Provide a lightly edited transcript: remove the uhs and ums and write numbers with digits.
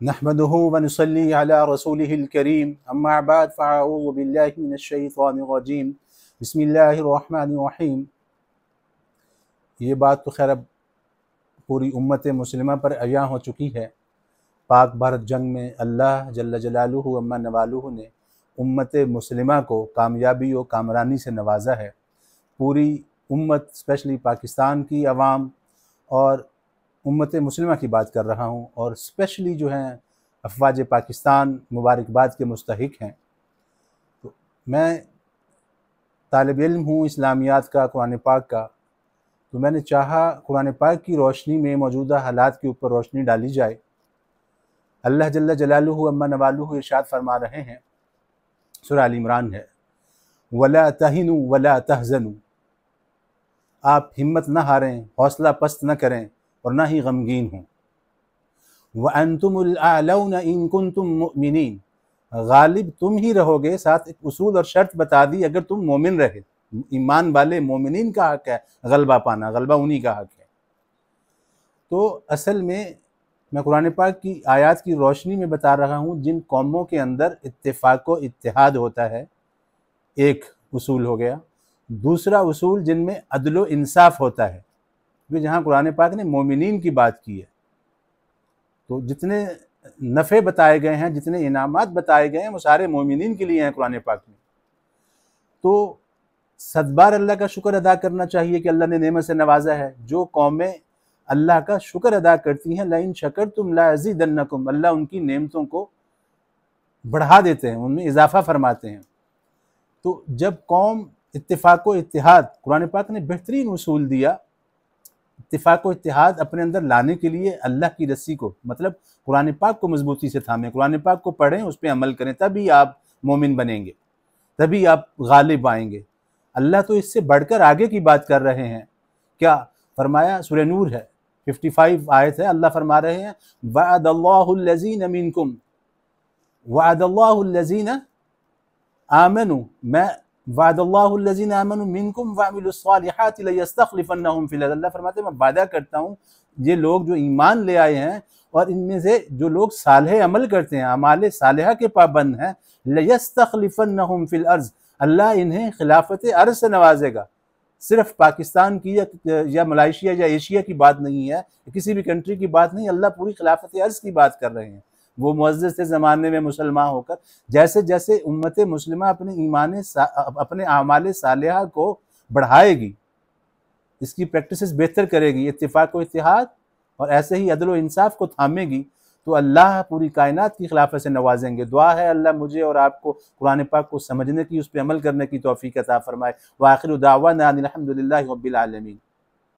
نحمده ونصلي على رسوله الكريم اما بعد فاعوذ بالله من الشیطان الرجیم بسم اللہ الرحمن الرحیم۔ یہ بات تو خیر اب پوری امت مسلمہ پر عیاں ہو چکی ہے۔ پاک بھارت جنگ میں اللہ جل جلالہ عما نوالہ نے امت مسلمہ کو کامیابی و کامرانی سے نوازا ہے۔ پوری امت اسپیشلی پاکستان کی عوام اور امت مسلمہ کی بات کر رہا ہوں، اور اسپیشلی جو ہیں افواج پاکستان مبارکباد کے مستحق ہیں۔ تو میں طالب علم ہوں اسلامیات کا، قرآن پاک کا، تو میں نے چاہا قرآن پاک کی روشنی میں موجودہ حالات کے اوپر روشنی ڈالی جائے۔ اللہ جل جلالہ عما نوالہ ارشاد فرما رہے ہیں، سورہ آل عمران ہے، وَلَا تَهِنُوا وَلَا تَحْزَنُوا، آپ ہمت نہ ہاریں، حوصلہ پست نہ کریں اور نہ ہی غمگین ہوں۔ وَأَنْتُمُ الْأَعْلَوْنَ إِن كُنتُم مُؤْمِنِينَ، غالب تم ہی رہو گے، ساتھ ایک اصول اور شرط بتا دی، اگر تم مومن رہے۔ ایمان والے مومنین کا حق ہے غلبہ پانا، غلبہ انہی کا حق ہے۔ تو اصل میں قرآن پاک کی آیات کی روشنی میں بتا رہا ہوں، جن قوموں کے اندر اتفاق و اتحاد ہوتا ہے، ایک اصول ہو گیا۔ دوسرا اصول جن میں عدل و انصاف ہوتا ہے، کیونکہ جہاں قرآن پاک نے مومنین کی بات کی ہے، تو جتنے نفع بتائے گئے ہیں، جتنے انعامات بتائے گئے ہیں، وہ سارے مومنین کے لیے ہیں قرآن پاک میں۔ تو 100 بار اللہ کا شکر ادا کرنا چاہیے کہ اللہ نے نعمت سے نوازا ہے۔ جو قومیں اللہ کا شکر ادا کرتی ہیں، لَإِن شَكَرْتُمْ لَأَزِيدَنَّكُمْ، اللہ ان کی نعمتوں کو بڑھا دیتے ہیں، ان میں اضافہ فرماتے ہیں۔ تو جب قوم اتفاق و اتحاد، قرآن پاک نے بہترین اصول دیا اتفاق و اتحاد اپنے اندر لانے کے لیے، اللہ کی رسی کو، مطلب قرآن پاک کو مضبوطی سے تھامیں، قرآن پاک کو پڑھیں، اس پہ عمل کریں، تبھی آپ مومن بنیں گے، تبھی آپ غالب آئیں گے۔ اللہ تو اس سے بڑھ کر آگے کی بات کر رہے ہیں۔ کیا فرمایا؟ سورہ نور ہے، 55 آیت ہے، اللہ فرما رہے ہیں وَعَدَ اللَّهُ الَّذِينَ مِنْكُمْ وَعَدَ اللَّهُ الَّذِينَ آمَنُوا، میں وعد اللہ الذین آمنوا منکم وعملوا الصالحات لیستخلفنہم فی الارض، اللہ فرماتے ہیں میں وعدہ کرتا ہوں یہ لوگ جو ایمان لے آئے ہیں اور ان میں سے جو لوگ صالح عمل کرتے ہیں، اعمال صالحہ کے پابند ہیں، لیستخلفنہم فی الارض، اللہ انہیں خلافت ارض سے نوازے گا۔ صرف پاکستان کی یا ملائیشیا یا ایشیا کی بات نہیں ہے، کسی بھی کنٹری کی بات نہیں، اللہ پوری خلافت ارض کی بات کر رہے ہیں۔ وہ معزز تھے زمانے میں مسلمان ہو کر، جیسے جیسے امت مسلمہ اپنے اعمال صالحہ کو بڑھائے گی، اس کی پریکٹسز بہتر کرے گی، اتفاق و اتحاد اور ایسے ہی عدل و انصاف کو تھامے گی، تو اللہ پوری کائنات کی خلافت سے نوازیں گے۔ دعا ہے اللہ مجھے اور آپ کو قرآن پاک کو سمجھنے کی، اس پہ عمل کرنے کی توفیق عطا فرمائے۔ وآخر دعوانا ان الحمد للہ رب العالمین۔